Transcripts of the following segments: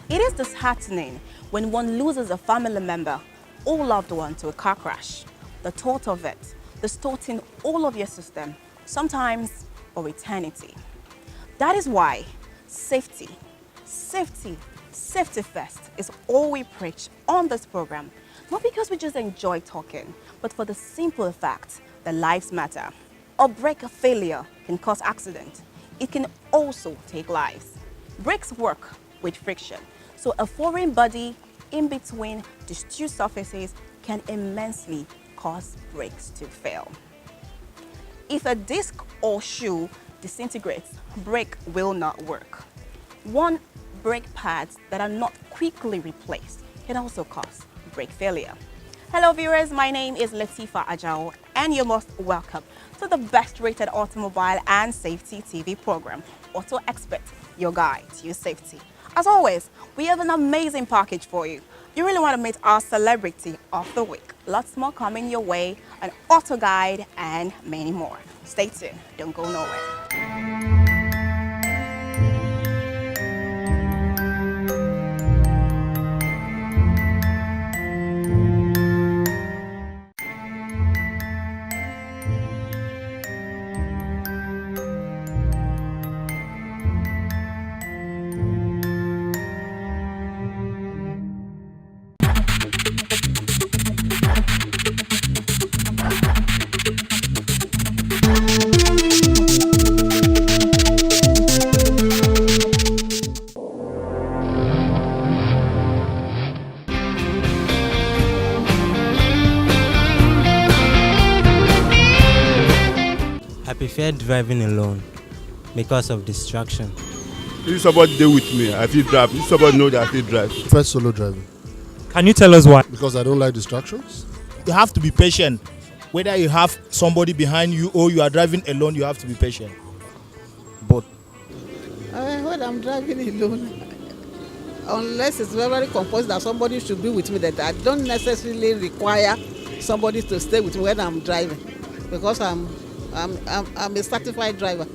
It is disheartening when one loses a family member or loved one to a car crash. The thought of it, distorting all of your system, sometimes for eternity. That is why safety, safety, safety first is all we preach on this program. Not because we just enjoy talking, but for the simple fact that lives matter. A brake failure can cause accident. It can also take lives. Brakes work with friction, so a foreign body in between these two surfaces can immensely cause brakes to fail. If a disc or shoe disintegrates, brake will not work. One, brake pads that are not quickly replaced can also cause brake failure. Hello viewers, my name is Latifa Ajao and you're most welcome to the best rated automobile and safety TV program, Auto Expert, your guide to your safety. As always, we have an amazing package for you. You really want to meet our celebrity of the week. Lots more coming your way, an auto guide and many more. Stay tuned, don't go nowhere. I prefer driving alone because of distraction. If somebody dey with me, I fit drive. If somebody know that I fit drive. First solo driving. Can you tell us why? Because I don't like distractions. You have to be patient. Whether you have somebody behind you or you are driving alone, you have to be patient. But when I'm driving alone, unless it's very composed that somebody should be with me, that I don't necessarily require somebody to stay with me when I'm driving, because I'm a certified driver.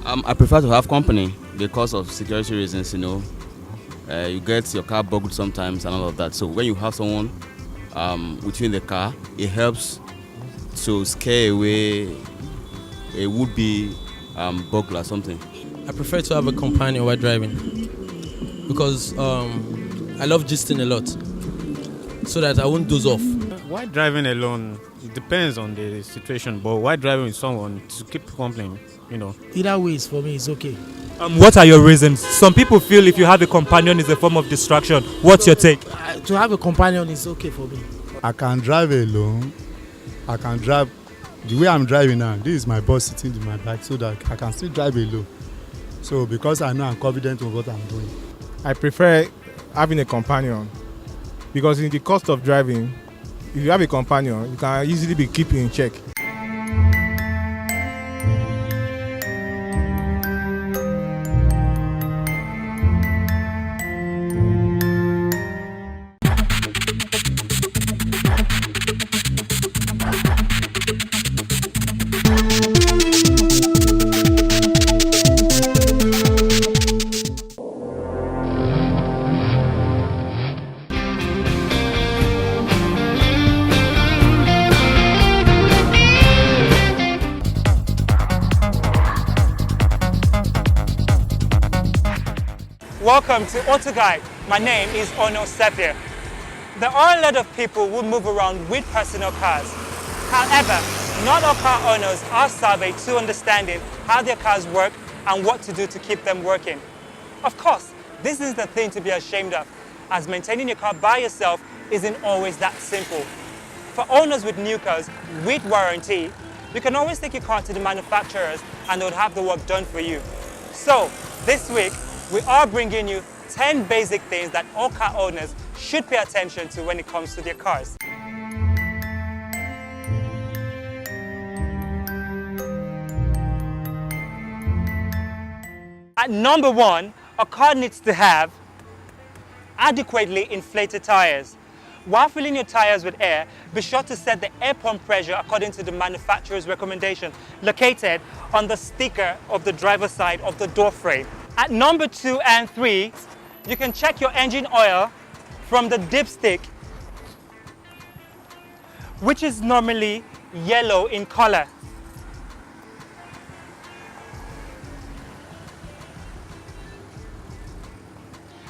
I prefer to have company because of security reasons, you get your car bugged sometimes and all of that. So when you have someone with you in the car, it helps to scare away a would-be burglar or something. I prefer to have a companion while driving because I love gisting a lot so that I won't doze off. Why driving alone? It depends on the situation, but why driving with someone to keep company, Either ways for me is okay. What are your reasons? Some people feel if you have a companion is a form of distraction. What's your take? To have a companion is okay for me. I can drive alone. I can drive the way I'm driving now. This is my boss sitting in my back so that I can still drive alone. So because I know I'm confident in what I'm doing. I prefer having a companion because in the cost of driving, if you have a companion, you can easily be kept in check. Welcome to Auto Guide. My name is Ono Sepia. There are a lot of people who move around with personal cars. However, not all car owners are savvy to understanding how their cars work and what to do to keep them working. Of course, this is the thing to be ashamed of, as maintaining your car by yourself isn't always that simple. For owners with new cars with warranty, you can always take your car to the manufacturers and they'll have the work done for you. So, this week, we are bringing you 10 basic things that all car owners should pay attention to when it comes to their cars. At number 1, a car needs to have adequately inflated tires. While filling your tires with air, be sure to set the air pump pressure according to the manufacturer's recommendation, located on the sticker of the driver's side of the door frame. At number 2 and 3, you can check your engine oil from the dipstick, which is normally yellow in color.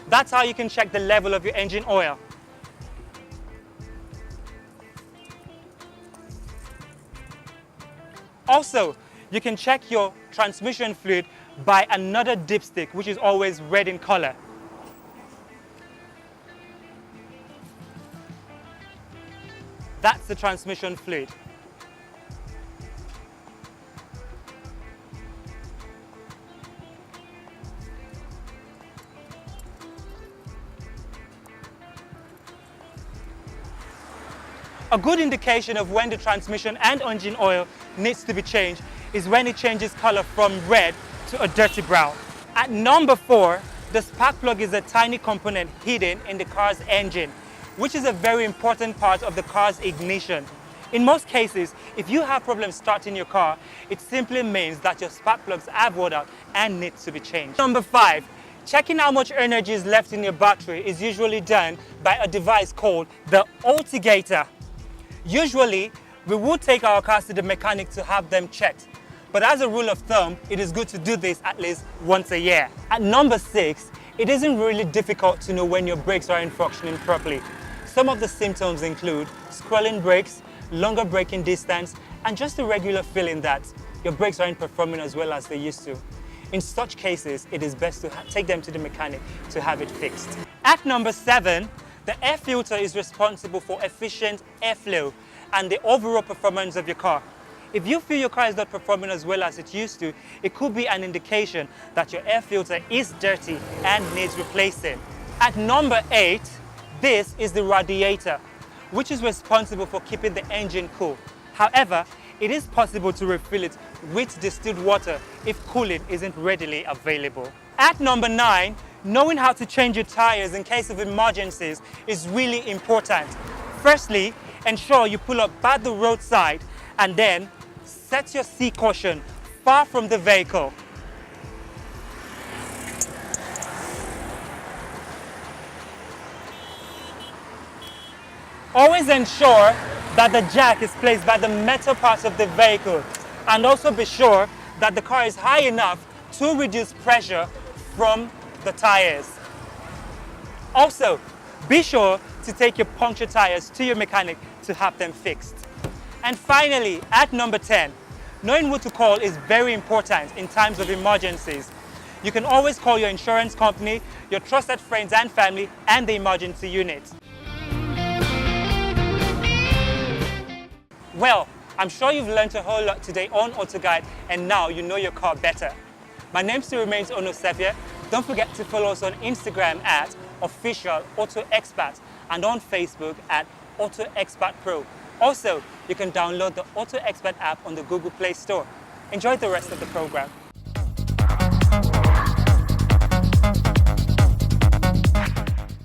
That's how you can check the level of your engine oil. Also, you can check your transmission fluid by another dipstick, which is always red in color. That's the transmission fluid. A good indication of when the transmission and engine oil needs to be changed is when it changes color from red to a dirty brown. At number 4, the spark plug is a tiny component hidden in the car's engine, which is a very important part of the car's ignition. In most cases, if you have problems starting your car, it simply means that your spark plugs have worn out and needs to be changed. Number 5, checking how much energy is left in your battery is usually done by a device called the altigator. Usually, we would take our cars to the mechanic to have them checked. But as a rule of thumb, it is good to do this at least once a year. At number 6, it isn't really difficult to know when your brakes aren't functioning properly. Some of the symptoms include scrolling brakes, longer braking distance, and just a regular feeling that your brakes aren't performing as well as they used to. In such cases, it is best to take them to the mechanic to have it fixed. At number 7, the air filter is responsible for efficient airflow and the overall performance of your car. If you feel your car is not performing as well as it used to, it could be an indication that your air filter is dirty and needs replacing. At number 8, this is the radiator, which is responsible for keeping the engine cool. However, it is possible to refill it with distilled water if cooling isn't readily available. At number 9, knowing how to change your tires in case of emergencies is really important. Firstly, ensure you pull up at the roadside and then set your C caution far from the vehicle. Always ensure that the jack is placed by the metal part of the vehicle, and also be sure that the car is high enough to reduce pressure from the tires. Also, be sure to take your punctured tires to your mechanic to have them fixed. And finally, at number 10, knowing who to call is very important in times of emergencies. You can always call your insurance company, your trusted friends and family, and the emergency unit. Well, I'm sure you've learned a whole lot today on AutoGuide, and now you know your car better. My name still remains Ono Sepia. Don't forget to follow us on Instagram at Official Auto Expert and on Facebook at Auto Expert Pro. Also, you can download the Auto Expert app on the Google Play Store. Enjoy the rest of the program.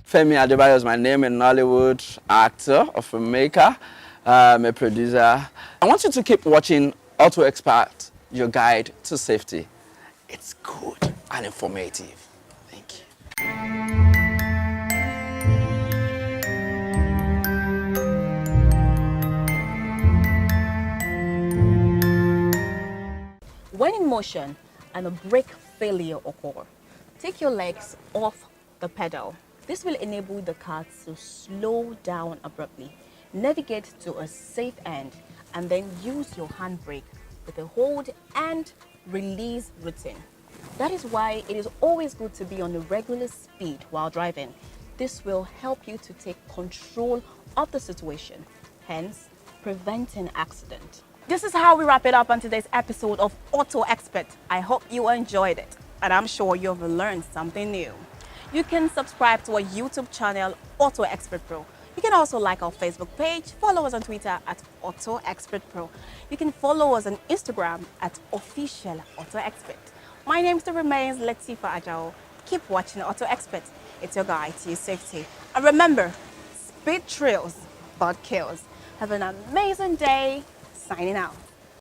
Femi Adebayo is my name, a Nollywood actor, a filmmaker, a producer. I want you to keep watching Auto Expert, your guide to safety. It's good and informative. Thank you. When in motion and a brake failure occurs, take your legs off the pedal. This will enable the car to slow down abruptly, navigate to a safe end, and then use your handbrake with a hold and release routine. That is why it is always good to be on a regular speed while driving. This will help you to take control of the situation, hence preventing accident. This is how we wrap it up on today's episode of Auto Expert. I hope you enjoyed it, and I'm sure you've learned something new. You can subscribe to our YouTube channel, Auto Expert Pro. You can also like our Facebook page, follow us on Twitter at Auto Expert Pro. You can follow us on Instagram at Official Auto Expert. My name still remains Latifa Ajao. Keep watching Auto Expert. It's your guide to your safety. And remember, speed thrills, but kills. Have an amazing day. Signing out.